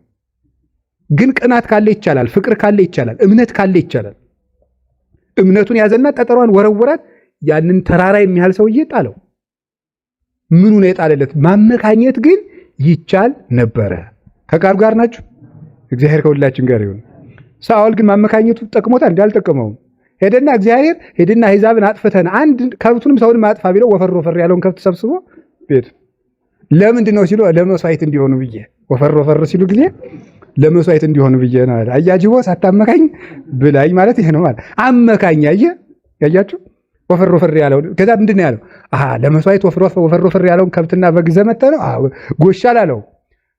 ግን ቅናት ካለ ይቻላል፣ ፍቅር ካለ ይቻላል፣ እምነት ካለ ይቻላል። እምነቱን ያዘና ጠጠሯን ወረወራት። ያንን ተራራ የሚያህል ሰውዬ ጣለው። ምኑ ነው የጣለለት? ማመካኘት ግን ይቻል ነበረ። ከቃሉ ጋር ናችሁ? እግዚአብሔር ከሁላችን ጋር ይሁን። ሳኦል ግን ማመካኘቱ ጠቅሞታል? እንዳልጠቀመውም ሄደና እግዚአብሔር ሄድና አሕዛብን አጥፍተን አንድ ከብቱንም ሰውንም አጥፋ ቢለው ወፈር ወፈር ያለውን ከብት ሰብስቦ ቤቱ ለምንድን ነው ሲሉ ለመስዋዕት እንዲሆኑ ብዬ ወፈር ወፈር ሲሉ ጊዜ ለመስዋዕት እንዲሆኑ ብዬ ነው አለ። አያጅቦ ሳታመካኝ ብላኝ ማለት ይሄ ነው ማለት አመካኝ። ያያችሁ ወፈር ወፈር ያለውን ከዛ ምንድን ነው ያለው? ለመስዋዕት ወፈር ወፈር ያለውን ከብትና በግ ዘመተ ነው ጎሻል አለው።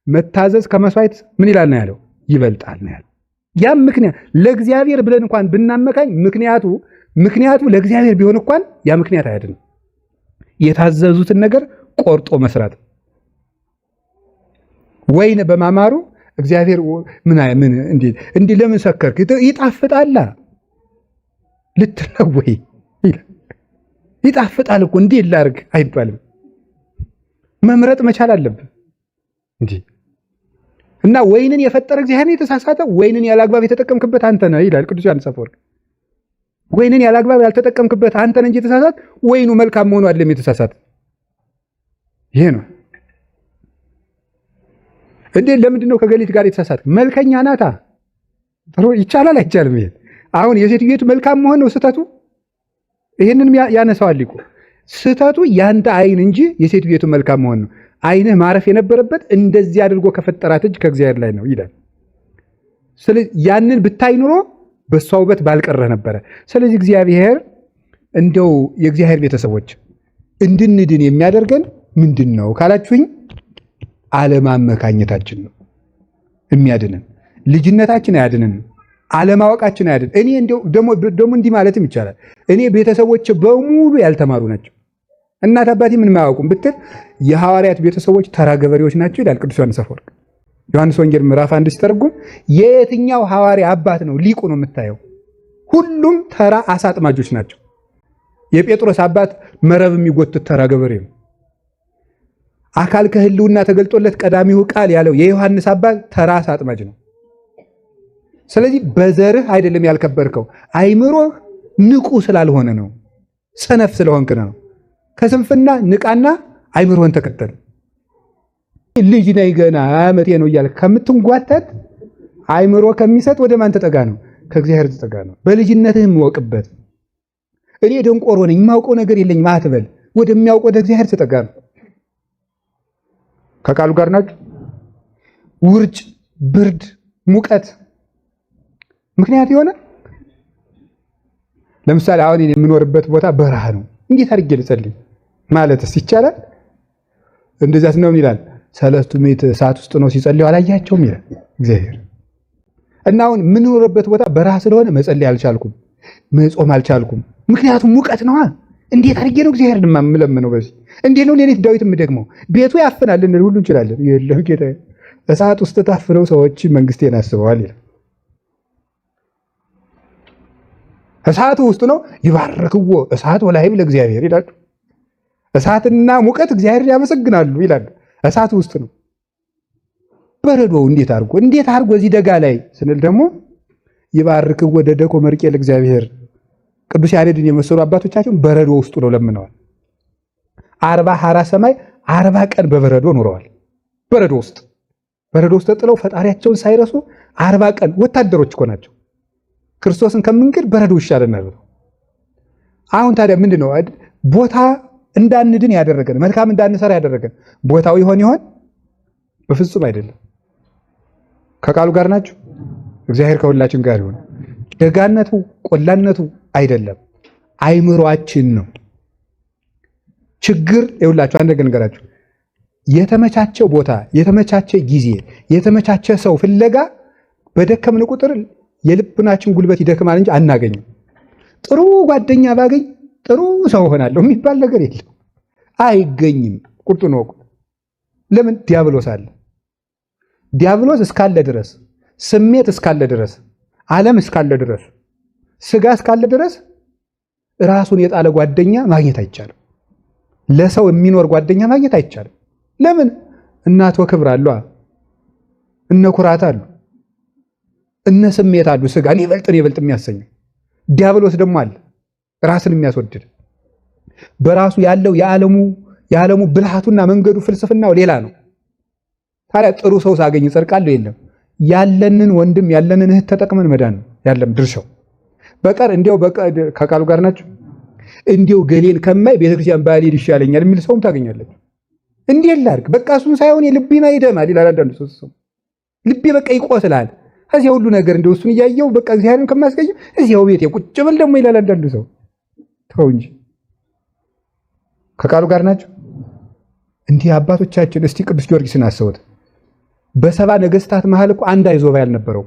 መታዘዝ ከመስዋዕት ምን ይላል ነው ያለው? ይበልጣል ነው ያለው። ያም ምክንያት ለእግዚአብሔር ብለን እንኳን ብናመካኝ ምክንያቱ ለእግዚአብሔር ቢሆን እንኳን ያ ምክንያት አያድንም። የታዘዙትን ነገር ቆርጦ መስራት። ወይን በማማሩ እግዚአብሔር ምን እንዴ ለምን ሰከርክ? ይጣፍጣላ ልትለው ወይ ይጣፍጣል እኮ እንዴ ላርግ አይባልም። መምረጥ መቻል አለብን እንዴ። እና ወይንን የፈጠረ እግዚአብሔር የተሳሳተ ወይንን ያላግባብ የተጠቀምክበት አንተ ነህ ይላል ቅዱስ ዮሐንስ አፈወርቅ። ወይንን ያላግባብ ያልተጠቀምክበት አንተ ነህ እንጂ የተሳሳተ ወይኑ መልካም መሆኑ አይደለም የተሳሳተ። ይሄ ነው እንዴ። ለምንድን ነው ከገሊት ጋር የተሳሳተ? መልከኛ ናታ። ጥሩ ይቻላል አይቻልም? ይሄ አሁን የሴትዮቱ መልካም መሆን ነው ስህተቱ። ይሄንንም ያነሳዋል ሊቁ። ስህተቱ ያንተ አይን እንጂ የሴትዮቱ መልካም መሆን ነው። አይንህ ማረፍ የነበረበት እንደዚህ አድርጎ ከፈጠራት እጅ ከእግዚአብሔር ላይ ነው ይላል። ስለዚህ ያንን ብታይ ኑሮ በሷ ውበት ባልቀረህ ነበረ። ስለዚህ እግዚአብሔር እንደው የእግዚአብሔር ቤተሰቦች እንድንድን የሚያደርገን ምንድን ነው ካላችሁኝ፣ አለማመካኘታችን ነው የሚያድነን። ልጅነታችን አያድነን፣ አለማወቃችን አያድን። እኔ እንደው ደግሞ እንዲህ ማለትም ይቻላል። እኔ ቤተሰቦች በሙሉ ያልተማሩ ናቸው። እናት አባቴ ምን ማያውቁም ብትል የሐዋርያት ቤተሰቦች ተራ ገበሬዎች ናቸው ይላል ቅዱስ ዮሐንስ አፈወርቅ። ዮሐንስ ወንጌል ምዕራፍ 1 ሲተረጉም የየትኛው ሐዋርያ አባት ነው ሊቁ ነው የምታየው? ሁሉም ተራ አሳ አጥማጆች ናቸው። የጴጥሮስ አባት መረብ የሚጎትት ተራ ገበሬ ነው። አካል ከህልውና ተገልጦለት ቀዳሚው ቃል ያለው የዮሐንስ አባት ተራ አሳ አጥማጅ ነው። ስለዚህ በዘርህ አይደለም ያልከበርከው፣ አይምሮህ ንቁ ስላልሆነ ነው፣ ሰነፍ ስለሆንክ ነው። ከስንፍና ንቃና አይምሮህን ተከተል። ልጅ ነኝ ገና ዓመቴ ነው እያልክ ከምትንጓተት አይምሮ ከሚሰጥ ወደ ማን ተጠጋ ነው? ከእግዚአብሔር ተጠጋ ነው። በልጅነትህም ወቅበት። እኔ ደንቆሮ ነኝ የማውቀው ነገር የለኝም አትበል። ወደሚያውቅ ወደ እግዚአብሔር ተጠጋ ነው። ከቃሉ ጋር ናችሁ? ውርጭ፣ ብርድ፣ ሙቀት ምክንያት የሆነ ለምሳሌ አሁን የምኖርበት ቦታ በረሃ ነው። እንዴት አድርጌ ልጸልይ ማለትስ ይቻላል? እንደዚያስ ነው ይላል። ሰለስቱ ምዕት እሳት ውስጥ ነው ሲጸልዩ አላያቸውም ይላል እግዚአብሔር። እና አሁን የምኖርበት ቦታ በረሃ ስለሆነ መጸለይ አልቻልኩም፣ መጾም አልቻልኩም። ምክንያቱም ሙቀት ነዋ። እንዴት አድርጌ ነው እግዚአብሔር የምለምነው? በዚህ እንዴት ነው ሌሊት ዳዊት የምደግመው? ቤቱ ያፍናል ልንል ሁሉ እንችላለን። የለም ጌታ እሳት ውስጥ ታፍነው ሰዎች መንግስቴን አስበዋል ይላል። እሳቱ ውስጥ ነው። ይባርክዎ እሳት ወላሂብ ለእግዚአብሔር ይላሉ። እሳትና ሙቀት እግዚአብሔር ያመሰግናሉ ይላሉ። እሳቱ ውስጥ ነው። በረዶው እንዴት አድርጎ እዚህ ደጋ ላይ ስንል ደግሞ ይባርክዎ ደደኮ መርቄ ለእግዚአብሔር። ቅዱስ ያሬድን የመሰሉ አባቶቻችን በረዶ ውስጡ ነው ለምነዋል። 40 ሐራ ሰማይ 40 ቀን በበረዶ ኖረዋል። በረዶ ውስጥ ተጥለው ፈጣሪያቸውን ሳይረሱ 40 ቀን ወታደሮች እኮ ናቸው። ክርስቶስን ከምንክድ በረዶ ይሻለናል። አሁን ታዲያ ምንድነው ቦታ እንዳንድን ያደረገን፣ መልካም እንዳንሰራ ያደረገን ቦታው ይሆን? በፍጹም አይደለም። ከቃሉ ጋር ናቸው። እግዚአብሔር ከሁላችን ጋር ይሁን። ደጋነቱ ቆላነቱ አይደለም፣ አይምሯችን ነው ችግር። ይኸውላችሁ አንድ ነገር ንገራችሁ። የተመቻቸ ቦታ፣ የተመቻቸ ጊዜ፣ የተመቻቸ ሰው ፍለጋ በደከምን ቁጥር የልብናችን ጉልበት ይደክማል እንጂ አናገኝም። ጥሩ ጓደኛ ባገኝ ጥሩ ሰው ሆናለሁ የሚባል ነገር የለም፣ አይገኝም። ቁርጡን ወቁ። ለምን? ዲያብሎስ አለ። ዲያብሎስ እስካለ ድረስ፣ ስሜት እስካለ ድረስ፣ ዓለም እስካለ ድረስ፣ ስጋ እስካለ ድረስ ራሱን የጣለ ጓደኛ ማግኘት አይቻልም። ለሰው የሚኖር ጓደኛ ማግኘት አይቻልም። ለምን? እናት ወክብር አሉ፣ እነ ኩራት አሉ፣ እነ ስሜት አሉ። ስጋ እኔ ይበልጥ የሚያሰኘው ዲያብሎስ ደግሞ አለ፣ ራስን የሚያስወድድ በራሱ ያለው የዓለሙ ብልሃቱና መንገዱ ፍልስፍናው ሌላ ነው። ታዲያ ጥሩ ሰው ሳገኝ ጸድቃለሁ? የለም። ያለንን ወንድም ያለንን እህት ተጠቅመን መዳን ነው ያለም ድርሻው። በቀር እንዲያው ከቃሉ ጋር ናቸው። እንዲያው ገሌን ከማይ ቤተክርስቲያን ባልሄድ ይሻለኛል የሚል ሰውም ታገኛለች። እንዴት ላድርግ? በቃ እሱን ሳይሆን የልቤና ይደማል ይላል አንዳንዱ ሰው። ልቤ በቃ ይቆስላል። እዚያ ሁሉ ነገር እንደው እሱን እያየው በቃ እግዚአብሔርን ከማስቀየም እዚያው ቤቴ ቁጭ ብል ደግሞ ይላል አንዳንዱ ሰው። ተው እንጂ ከቃሉ ጋር ናቸው። እንዲህ አባቶቻችን እስቲ ቅዱስ ጊዮርጊስን አስቡት። በሰባ ነገስታት መሃል እኮ አንድ አይዞባ ያልነበረው፣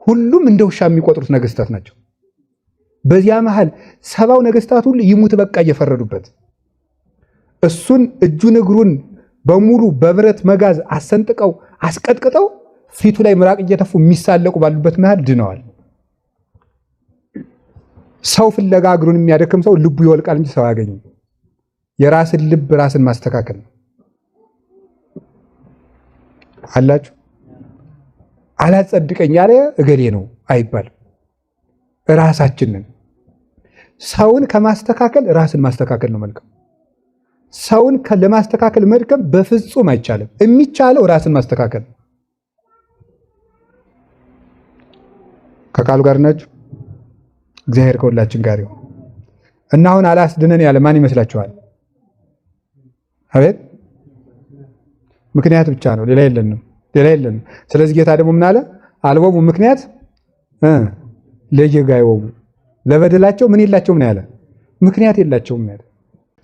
ሁሉም እንደ ውሻ የሚቆጥሩት ነገስታት ናቸው። በዚያ መሃል 70 ነገስታት ሁሉ ይሙት በቃ እየፈረዱበት፣ እሱን እጁን እግሩን በሙሉ በብረት መጋዝ አሰንጥቀው አስቀጥቅጠው ፊቱ ላይ ምራቅ እየተፉ የሚሳለቁ ባሉበት መሃል ድነዋል። ሰው ፍለጋ እግሩን የሚያደክም ሰው ልቡ ይወልቃል እንጂ ሰው አያገኝም። የራስን ልብ ራስን ማስተካከል ነው። አላችሁ አላጸድቀኝ ያለ እገሌ ነው አይባልም። ራሳችንን ሰውን ከማስተካከል ራስን ማስተካከል ነው መልካም። ሰውን ለማስተካከል መድከም በፍጹም አይቻልም። የሚቻለው ራስን ማስተካከል። ከቃሉ ጋር ናችሁ። እግዚአብሔር ከሁላችን ጋር ይሁን እና አሁን አላስድነን ያለ ማን ይመስላችኋል? አቤት ምክንያት ብቻ ነው፣ ሌላ የለንም። ስለዚህ ጌታ ደግሞ ምን አለ? አልቦሙ ምክንያት ለጌጋዮሙ፣ ለበደላቸው ምን የላቸውም ነው ያለ? ምክንያት የላቸውም ነው ያለ።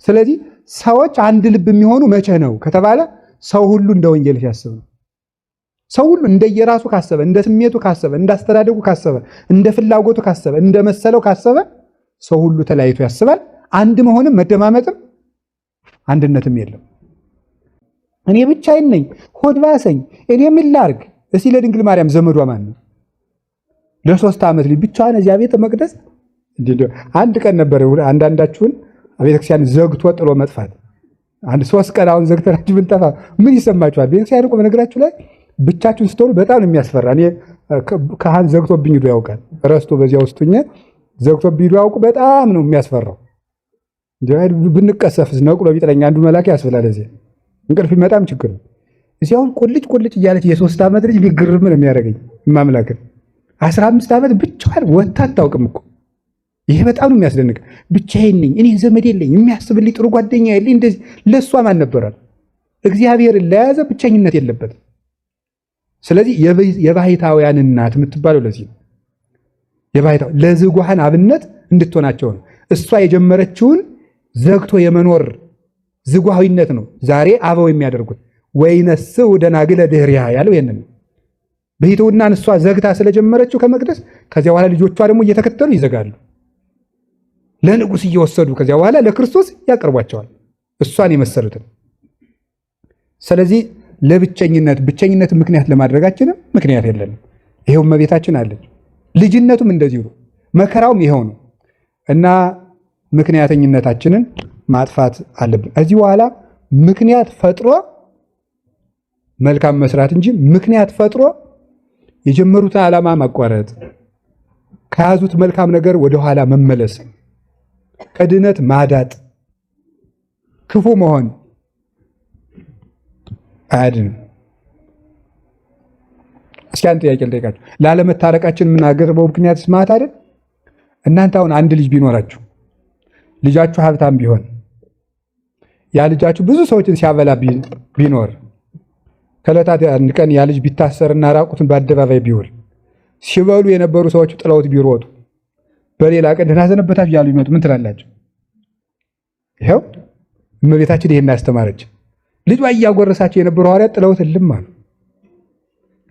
ስለዚህ ሰዎች አንድ ልብ የሚሆኑ መቼ ነው ከተባለ ሰው ሁሉ እንደ ወንጌል ሲያስብ ነው። ሰው ሁሉ እንደየራሱ ካሰበ፣ እንደ ስሜቱ ካሰበ፣ እንዳስተዳደጉ ካሰበ፣ እንደ ፍላጎቱ ካሰበ፣ እንደ መሰለው ካሰበ ሰው ሁሉ ተለያይቶ ያስባል። አንድ መሆንም መደማመጥም አንድነትም የለም። እኔ ብቻዬን ነኝ፣ ሆድ ባሰኝ፣ እኔ ምን ላድርግ? እስቲ ለድንግል ማርያም ዘመዷ ማን ነው? ለ3 ዓመት ልጅ ብቻዋን እዚያ ቤተ መቅደስ። አንድ ቀን ነበር አንዳንዳችሁን ቤተክርስቲያን ዘግቶ ጥሎ መጥፋት። አንድ 3 ቀን አሁን ዘግተናችሁ ብንጠፋ ምን ይሰማችኋል? ቤተክርስቲያን እኮ በነገራችሁ ላይ ብቻችሁን ስትሆኑ በጣም ነው የሚያስፈራ። እኔ ካህን ዘግቶብኝ ሂዶ ያውቃል። ረስቶ በዚያ ውስጥ ሆኜ ዘግቶብኝ ሂዶ ያውቁ። በጣም ነው የሚያስፈራው። ብንቀሰፍስ ነቅሎ ቢጥለኝ አንዱ መልአክ ያስብላል። እዚህ እንቅልፍ ይመጣም ችግር ነው። እዚያውን ቁልጭ እያለች የ3 ዓመት ልጅ ቢግርም ነው የሚያደርገኝ። ማምላክን 15 ዓመት ብቻዋን ወጥታ አታውቅም እኮ። ይሄ በጣም ነው የሚያስደንቅ። ብቻዬን ነኝ፣ እኔ ዘመድ የለኝ፣ የሚያስብልኝ ጥሩ ጓደኛ የለኝ። እንደዚህ ለእሷ ማን ነበራል? እግዚአብሔርን ለያዘ ብቸኝነት የለበትም። ስለዚህ የባሕታውያን እናት የምትባለው ለዚህ ነው። ለዝጉሃን አብነት እንድትሆናቸው ነው። እሷ የጀመረችውን ዘግቶ የመኖር ዝጉሃዊነት ነው ዛሬ አበው የሚያደርጉት። ወይነስው ደናግለ ድህሪያ ያለው ይሄንን ነው። ብሕትውናን እሷ ዘግታ ስለጀመረችው ከመቅደስ ከዚያ በኋላ ልጆቿ ደግሞ እየተከተሉ ይዘጋሉ። ለንጉሥ እየወሰዱ ከዚያ በኋላ ለክርስቶስ ያቀርቧቸዋል እሷን የመሰሉትን። ስለዚህ ብቸኝነት ምክንያት ለማድረጋችንም ምክንያት የለንም። ይሄው እመቤታችን አለች። ልጅነቱም እንደዚሁ ነው። መከራውም ይሄው ነው። እና ምክንያተኝነታችንን ማጥፋት አለብን። ከዚህ በኋላ ምክንያት ፈጥሮ መልካም መስራት እንጂ ምክንያት ፈጥሮ የጀመሩትን ዓላማ ማቋረጥ፣ ከያዙት መልካም ነገር ወደኋላ መመለስ፣ ከድነት ማዳጥ፣ ክፉ መሆን አያድንም። እስኪ አንድ ጥያቄ ልጠይቃችሁ። ላለመታረቃችን የምናገርበው ምክንያት ስማት አይደል? እናንተ አሁን አንድ ልጅ ቢኖራችሁ ልጃችሁ ሀብታም ቢሆን ያ ልጃችሁ ብዙ ሰዎችን ሲያበላ ቢኖር ከዕለታት አንድ ቀን ያ ልጅ ቢታሰርና ራቁትን በአደባባይ ቢውል ሲበሉ የነበሩ ሰዎች ጥለውት ቢሮጡ በሌላ ቀን ደህና ሰነበታችሁ እያሉ ቢመጡ ምን ትላላችሁ? ይኸው እመቤታችን ይሄን ያስተማረች ልጇ እያጎረሳቸው የነበሩ ሐዋርያት ጥለውት እልም አሉ።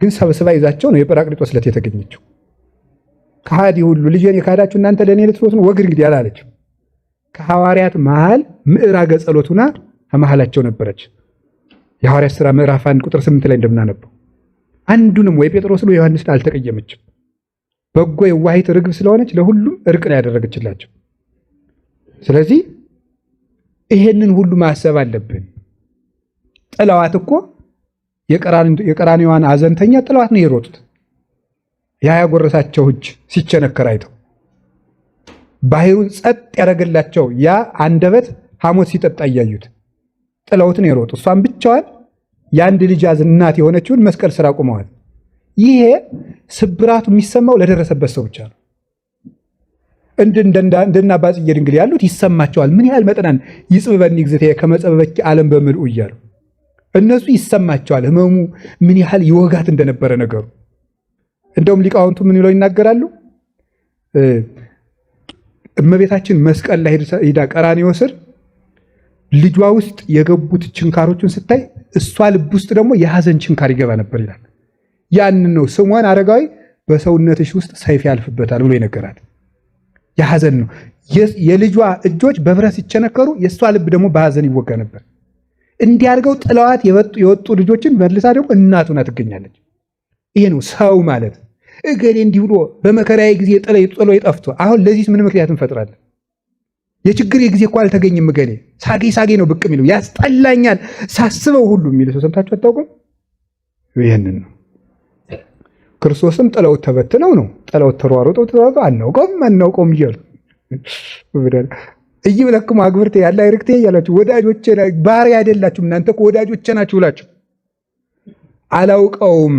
ግን ሰብስባ ይዛቸው ነው የጰራቅሊጦስ ዕለት የተገኘችው። ከሃዲ ሁሉ ልጄን የካዳችሁ እናንተ ለእኔ ልትሮጡ ነው ወግድ እንግዲህ አላለችም። ከሐዋርያት መሃል ምዕራገ ጸሎቱና ከመሃላቸው ነበረች። የሐዋርያት ሥራ ምዕራፍ 1 ቁጥር 8 ላይ እንደምናነበው አንዱንም ወይ ጴጥሮስን ወይ ዮሐንስን አልተቀየመችም። በጎ የዋሂት ርግብ ስለሆነች ለሁሉም እርቅ ነው ያደረገችላቸው። ስለዚህ ይሄንን ሁሉ ማሰብ አለብን። ጥለዋት እኮ የቀራንዮዋን አዘንተኛ ጥለዋት ነው የሮጡት። ያ ያጎረሳቸው እጅ ሲቸነከር አይተው ባህሩን ጸጥ ያደረገላቸው ያ አንደበት ሐሞት ሲጠጣ እያዩት ጥለውት ነው የሮጡት። እሷን ብቻዋን የአንድ ልጅ እናት የሆነችውን መስቀል ስራ ቆመዋል። ይሄ ስብራቱ የሚሰማው ለደረሰበት ሰው ብቻ ነው። እንደና አባ ጽጌ ድንግል ያሉት ይሰማቸዋል። ምን ያህል መጠናን ይጽብበኒ እግዝእትየ ከመ ጸበበኪ ዓለም በምልኡ እያሉ እነሱ ይሰማቸዋል ህመሙ ምን ያህል ይወጋት እንደነበረ ነገሩ። እንደውም ሊቃውንቱ ምን ይለው ይናገራሉ? እመቤታችን መስቀል ላይ ሄዳ ቀራንዮ ስር ልጇ ውስጥ የገቡት ችንካሮቹን ስታይ እሷ ልብ ውስጥ ደግሞ የሐዘን ችንካር ይገባ ነበር ይላል። ያንን ነው ስምዖን አረጋዊ በሰውነትሽ ውስጥ ሰይፍ ያልፍበታል ብሎ ይነገራል። የሐዘን ነው። የልጇ እጆች በብረት ሲቸነከሩ የእሷ ልብ ደግሞ በሐዘን ይወጋ ነበር። እንዲያርገው ጥለዋት የወጡ ልጆችን መልሳ ደግሞ እናቱና ትገኛለች። ይሄ ነው ሰው ማለት። እገሌ እንዲህ ብሎ በመከራዬ ጊዜ ጥሎ ጠፍቶ አሁን ለዚህ ምን ምክንያት እንፈጥራለን? የችግር ጊዜ እኮ አልተገኘም። እገሌ ሳጌ ነው ብቅ የሚለው ያስጠላኛል ሳስበው ሁሉ የሚል ሰው ሰምታችሁ አታውቁም? ይሄንን ነው። ክርስቶስም ጥለውት ተበትነው ነው ጥለውት ተሯሩጠው አናውቀውም እያሉ እይብለክሙ አግብርቴ ያለ አይርክቴ እያላችሁ ወዳጆቼ ባሪያ አይደላችሁም እናንተ እኮ ወዳጆቼ ናችሁ ብላችሁ አላውቀውም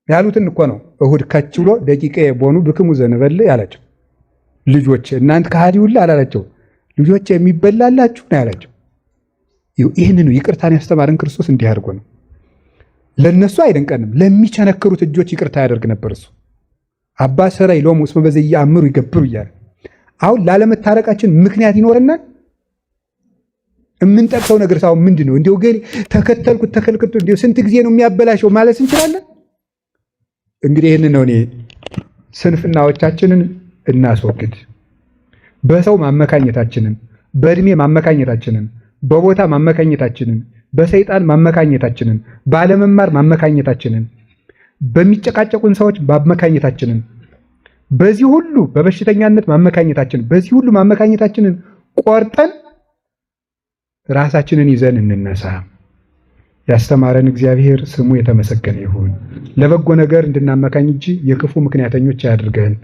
ያሉትን እኮ ነው እሁድ ከች ብሎ ደቂቀ ቦኑ ብክሙ ዘንበል ያላቸው። ልጆቼ እናንተ ከሃዲ ሁሉ አላላቸው። ልጆቼ የሚበላላችሁ ነው ያላቸው። ይህንን ይቅርታን ያስተማረን ክርስቶስ እንዲህ አድርጎ ነው። ለነሱ አይደንቀንም፣ ለሚቸነክሩት እጆች ይቅርታ ያደርግ ነበር እሱ። አባ ሰራይ ሎሙ እስመ በዘ ይአምሩ ይገብሩ እያለ አሁን ላለመታረቃችን ምክንያት ይኖርናል። የምንጠቅሰው ነገር ሳይሆን ምንድን ነው? እንዲሁ ገሌ ተከልክልኩት እንዲሁ ስንት ጊዜ ነው የሚያበላሸው ማለት እንችላለን። እንግዲህ ይህን ነው እኔ ስንፍናዎቻችንን እናስወግድ። በሰው ማመካኘታችንን፣ በእድሜ ማመካኘታችንን፣ በቦታ ማመካኘታችንን፣ በሰይጣን ማመካኘታችንን፣ ባለመማር ማመካኘታችንን፣ በሚጨቃጨቁን ሰዎች ማመካኘታችንን፣ በዚህ ሁሉ በበሽተኛነት ማመካኘታችንን፣ በዚህ ሁሉ ማመካኘታችንን ቆርጠን ራሳችንን ይዘን እንነሳ። ያስተማረን እግዚአብሔር ስሙ የተመሰገነ ይሁን። ለበጎ ነገር እንድናመካኝ እንጂ የክፉ ምክንያተኞች አያድርገን።